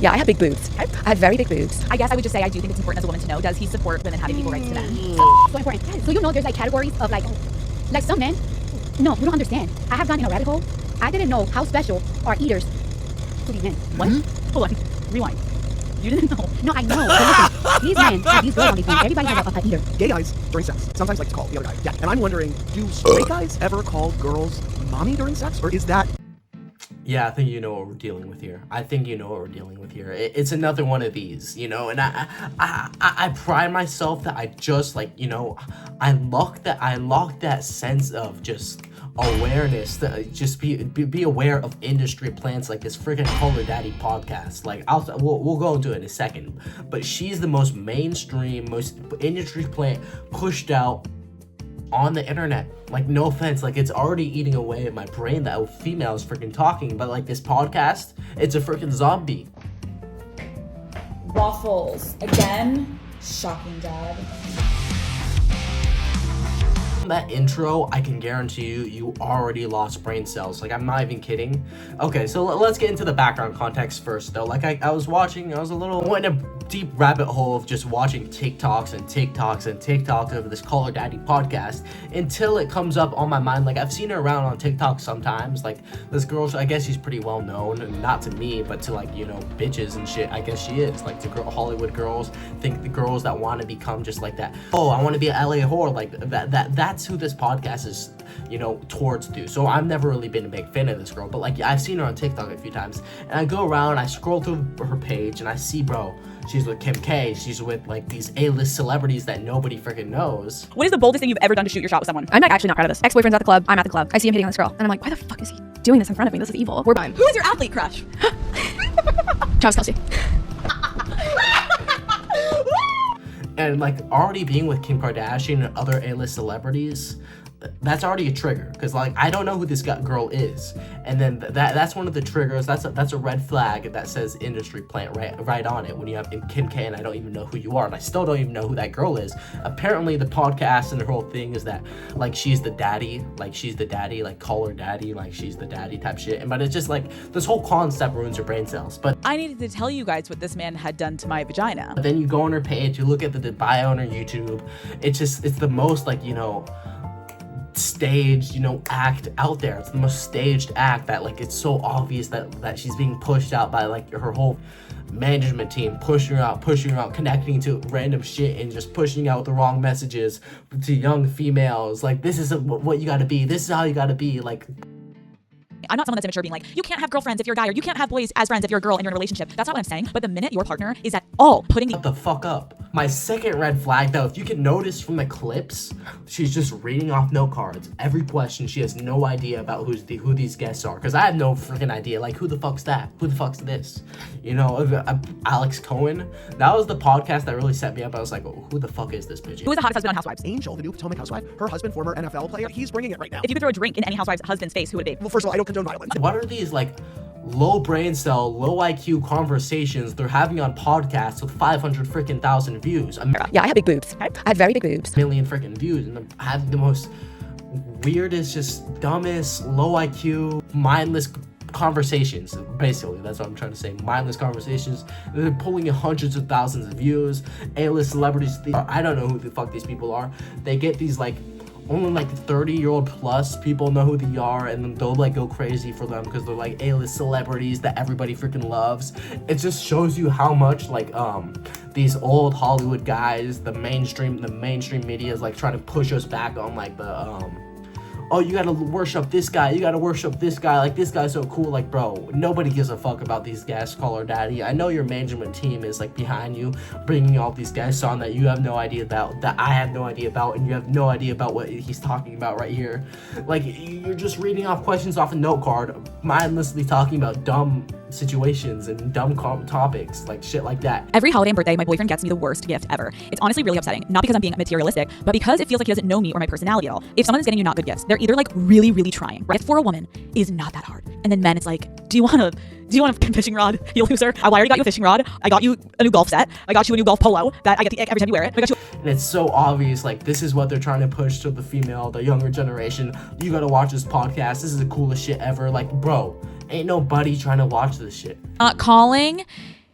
Yeah, I have big boobs. I have very big boobs. I guess I would just say I do think it's important as a woman to know, does he support women having equal rights to men? So important. So you know there's like categories of like some men. No, you don't understand. I have gone in a rabbit hole. I didn't know how special are eaters to these men. What? Hold on. Rewind. You didn't know. No, I know. But listen, these men have these girls on these men. Everybody has a eater. Gay guys during sex sometimes like to call the other guy daddy. And I'm wondering, do straight guys ever call girls mommy during sex? Or is that... Yeah, I think you know what we're dealing with here. It's another one of these, you know, and I pride myself that I just like, you know, I lock that sense of just awareness, that just be aware of industry plants like this freaking Color Daddy podcast. Like we'll go into it in a second, but she's the most mainstream, most industry plant pushed out on the internet. Like, no offense, like it's already eating away at my brain that females freaking talking, but like this podcast, it's a freaking zombie. Waffles again. Shocking, Dad. That intro, I can guarantee you already lost brain cells. Like, I'm not even kidding. Okay, so let's get into the background context first, though. Like, I was a little went in a deep rabbit hole of just watching TikToks of this Color Daddy podcast until it comes up on my mind. Like, I've seen her around on TikTok sometimes. Like, this girl, I guess she's pretty well known, and not to me, but to, like, you know, bitches and shit. I guess she is. Like, to Hollywood girls, think the girls that want to become just like that. Oh, I want to be an LA whore. Like, that's who this podcast is, you know, towards to. So I've never really been a big fan of this girl, but like I've seen her on TikTok a few times, and I go around, I scroll through her page, and I see, bro, she's with Kim K, she's with like these A-list celebrities that nobody freaking knows. What is the boldest thing you've ever done to shoot your shot with someone? I'm like actually not proud of this. Ex-boyfriend's at the club. I'm at the club. I see him hitting on this girl, and I'm like, why the fuck is he doing this in front of me? This is evil. We're fine. Who is your athlete crush? Travis Kelce. And like already being with Kim Kardashian and other A-list celebrities, that's already a trigger, because like I don't know who this girl is, and then that's one of the triggers. That's a red flag that says industry plant right on it when you have Kim K and I don't even know who you are, and I still don't even know who that girl is. Apparently the podcast and the whole thing is that like she's the daddy, like Color Daddy, like she's the daddy type shit. But it's just like this whole concept ruins your brain cells. But I needed to tell you guys what this man had done to my vagina. then you go on her page, you look at the bio on her YouTube. It's the most like, you know, staged, you know, act out there. It's the most staged act that like it's so obvious that she's being pushed out by like her whole management team, pushing her out, connecting to random shit and just pushing out the wrong messages to young females. Like, this is what you gotta be, this is how you gotta be. Like, I'm not someone that's immature being like, you can't have girlfriends if you're a guy, or you can't have boys as friends if you're a girl and you're in a relationship. That's not what I'm saying. But the minute your partner is at all putting the fuck up. My second red flag, though, if you can notice from the clips, she's just reading off note cards. Every question, she has no idea about who these guests are. Because I have no freaking idea. Like, who the fuck's that? Who the fuck's this? You know, Alex Cohen. That was the podcast that really set me up. I was like, oh, who the fuck is this bitch? Who is the hottest husband on Housewives? Angel, the new Potomac housewife, her husband, former NFL player, he's bringing it right now. If you could throw a drink in any housewive's husband's face, who would it be? Well, first of all, I don't condone violence. What are these, like, low brain cell, low IQ conversations they're having on podcasts with 500 freaking thousand views? Yeah, I have big boobs. I have very big boobs. Million freaking views, and I have the most weirdest, just dumbest, low IQ, mindless conversations. Basically, that's what I'm trying to say. Mindless conversations. They're pulling in hundreds of thousands of views. A-list celebrities. I don't know who the fuck these people are. They get these like only like 30-year-old plus people know who they are, and then they'll like go crazy for them because they're like A-list celebrities that everybody freaking loves. It just shows you how much like these old Hollywood guys, the mainstream media is like trying to push us back on like the oh, you gotta worship this guy, like this guy's so cool. Like, bro, nobody gives a fuck about these guys, Color Daddy. I know your management team is like behind you, bringing all these guys on that you have no idea about, that I have no idea about, and you have no idea about what he's talking about right here. Like, you're just reading off questions off a note card, mindlessly talking about dumb situations and dumb topics, like shit like that. Every holiday and birthday, my boyfriend gets me the worst gift ever. It's honestly really upsetting. Not because I'm being materialistic, but because it feels like he doesn't know me or my personality at all. If someone is getting you not good gifts, they're either like really, really trying. Right? For a woman is not that hard. And then men, it's like, do you want a fishing rod, you loser? I already got you a fishing rod. I got you a new golf set. I got you a new golf polo that I get the egg every time you wear it. And it's so obvious, like, this is what they're trying to push to the female, the younger generation. You gotta watch this podcast. This is the coolest shit ever. Like, bro, ain't nobody trying to watch this shit. Not calling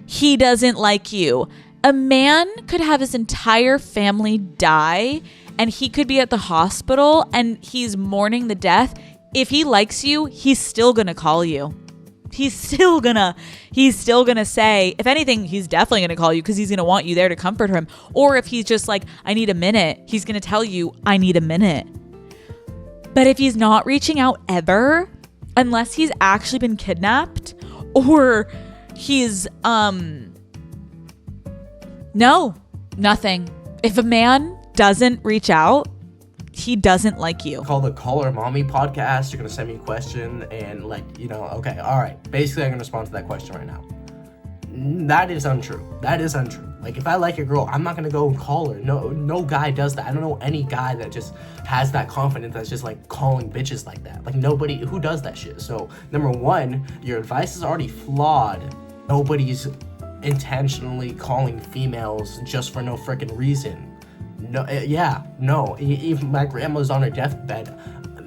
he doesn't like you. A man could have his entire family die and he could be at the hospital and he's mourning the death. If he likes you, he's still gonna call you. He's still gonna say, if anything, he's definitely gonna call you because he's gonna want you there to comfort him. Or if he's just like, I need a minute, he's gonna tell you, I need a minute. But if he's not reaching out ever, unless he's actually been kidnapped or he's, no, nothing. If a man doesn't reach out, he doesn't like you. Call the Call Her Mommy podcast. You're gonna send me a question and okay, all right. Basically, I'm gonna respond to that question right now. That is untrue. That is untrue. Like, if I like a girl, I'm not gonna go and call her. No guy does that. I don't know any guy that just has that confidence that's just like calling bitches like that. Like, nobody who does that shit. So, number one, your advice is already flawed. Nobody's intentionally calling females just for no freaking reason. No. Even my grandma's on her deathbed.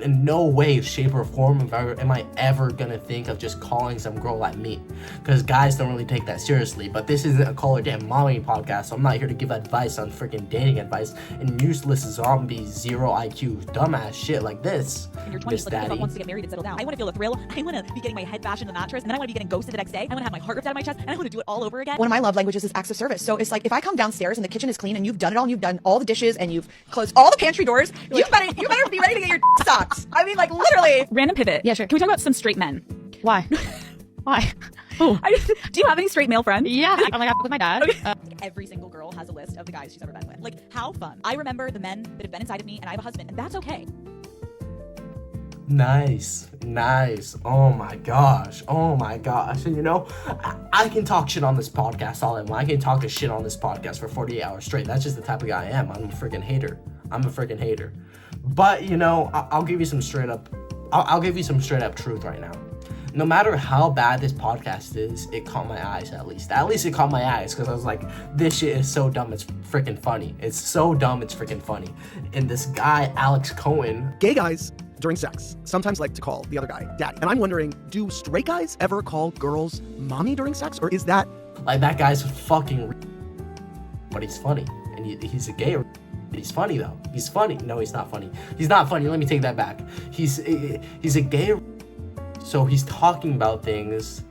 In no way, shape, or form am I ever gonna think of just calling some girl like me, because guys don't really take that seriously. But this isn't a Call Her Damn Mommy podcast, so I'm not here to give advice on freaking dating advice and useless zombie 0 IQ dumbass shit like this. In your 20s, Miss like, everyone Daddy. wants to get married and settle down. I want to feel the thrill. I want to be getting my head bashed in the mattress, and then I want to be getting ghosted the next day. I want to have my heart ripped out of my chest, and I want to do it all over again. One of my love languages is acts of service. So it's like, if I come downstairs and the kitchen is clean and you've done it all, and you've done all the dishes and you've closed all the pantry doors, you better be ready to get your socks. I mean, like, literally. Random pivot. Yeah, sure. Can we talk about some straight men? Why? Why? Do you have any straight male friends? Yeah. I'm like, with my dad. Okay. Every single girl has a list of the guys she's ever been with. Like, how fun. I remember the men that have been inside of me, and I have a husband, and that's okay. Nice. Oh my gosh. And I can talk shit on this podcast all I want. I can talk a shit on this podcast for 48 hours straight. That's just the type of guy I am. I'm a freaking hater. But I'll give you some straight up truth right now. No matter how bad this podcast is, it caught my eyes at least. At least it caught my eyes, because I was like, this shit is so dumb, it's freaking funny. It's so dumb, it's freaking funny. And this guy, Alex Cohen. Gay guys, during sex, sometimes like to call the other guy daddy. And I'm wondering, do straight guys ever call girls mommy during sex? Or is that... Like, that guy's fucking... But he's funny. And he's a gay... He's funny, though. He's funny. No, he's not funny. He's not funny. Let me take that back. He's a gay... So he's talking about things,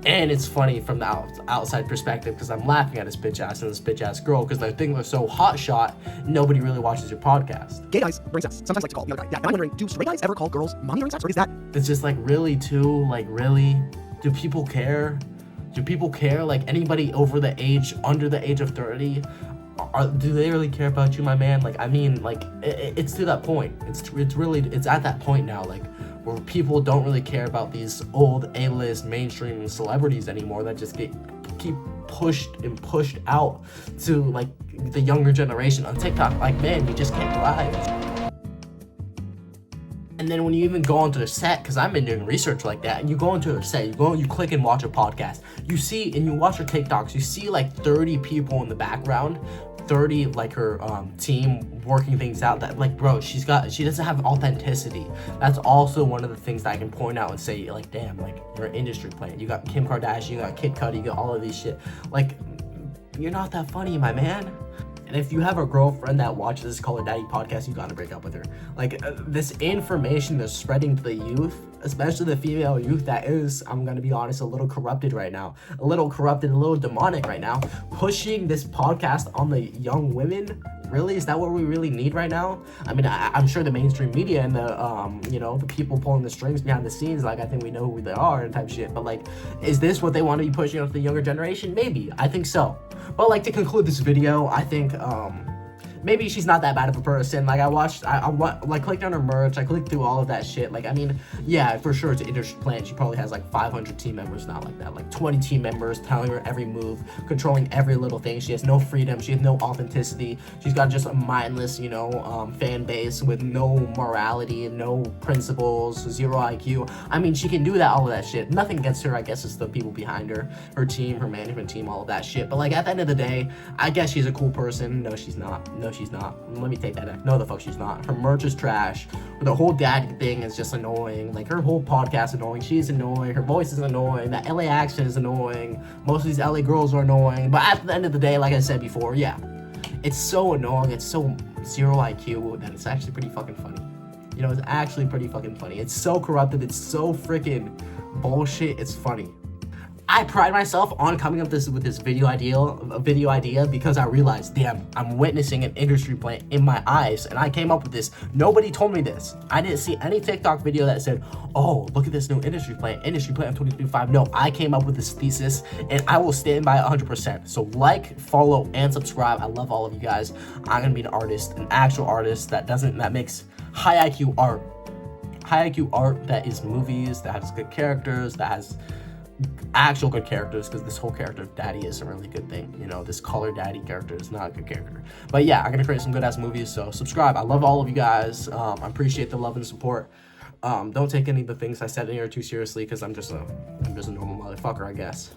and it's funny from the outside perspective, because I'm laughing at his bitch ass and this bitch ass girl, because their things are so hot shot, nobody really watches your podcast. Gay guys during sex, sometimes like to call the other guy daddy. And I'm wondering, do straight guys ever call girls mommy during sex? Or is that... It's just like, really, too? Like, really? Do people care? Like, anybody under the age of 30? Do they really care about you, my man? Like, I mean, like, it's to that point. It's at that point now, like, where people don't really care about these old A-list mainstream celebrities anymore that just keep pushed out to, like, the younger generation on TikTok. Like, man, you just can't thrive. And then when you even go onto the set, because I've been doing research like that, and you go into a set, you click and watch a podcast, you see, and you watch her TikToks, you see like 30 people in the background, 30 like her team working things out, that like, bro, she doesn't have authenticity. That's also one of the things that I can point out and say, like, damn, like, you're an industry plant. You got Kim Kardashian, you got Kid Cudi, you got all of these shit. Like, you're not that funny, my man. And if you have a girlfriend that watches this Call Her Daddy podcast, you gotta break up with her. Like, this information that's spreading to the youth, especially the female youth that is, I'm gonna be honest, a little corrupted right now. A little demonic right now. Pushing this podcast on the young women, really? Is that what we really need right now? I mean, I'm sure the mainstream media and the people pulling the strings behind the scenes, like, I think we know who they are and type shit. But, like, is this what they want to be pushing onto the younger generation? Maybe. I think so. But, like, to conclude this video, I think, maybe she's not that bad of a person. Like, I clicked on her merch, I clicked through all of that shit. Like, I mean, yeah, for sure, it's an industry plant. She probably has, like, 500 team members, not like that. Like, 20 team members telling her every move, controlling every little thing. She has no freedom. She has no authenticity. She's got just a mindless, fan base with no morality and no principles, 0 IQ. I mean, she can do all of that shit. Nothing against her, I guess it's the people behind her team, her management team, all of that shit. But, like, at the end of the day, I guess she's a cool person. No, she's not. No, No, she's not. Let me take that back. No, the fuck she's not. Her merch is trash. The whole dad thing is just annoying. Like, her whole podcast is annoying. She's annoying. Her voice is annoying. That LA accent is annoying. Most of these LA girls are annoying. But at the end of the day, like I said before, yeah. It's so annoying. It's so zero IQ that it's actually pretty fucking funny. You know, it's actually pretty fucking funny. It's so corrupted. It's so freaking bullshit. It's funny. I pride myself on coming up with this video idea because I realized, damn, I'm witnessing an industry plant in my eyes, and I came up with this. Nobody told me this. I didn't see any TikTok video that said, oh, look at this new industry plant in 2025. No, I came up with this thesis, and I will stand by it 100%. So like, follow, and subscribe. I love all of you guys. I'm gonna be an artist, an actual artist that makes high IQ art. High IQ art that is movies, that has good characters, that has actual good characters, because this whole character of daddy is a really good thing. You know, this color daddy character is not a good character. But yeah, I'm gonna create some good ass movies, so subscribe. I love all of you guys. I appreciate the love and support. Don't take any of the things I said in here too seriously, because I'm just a normal motherfucker, I guess.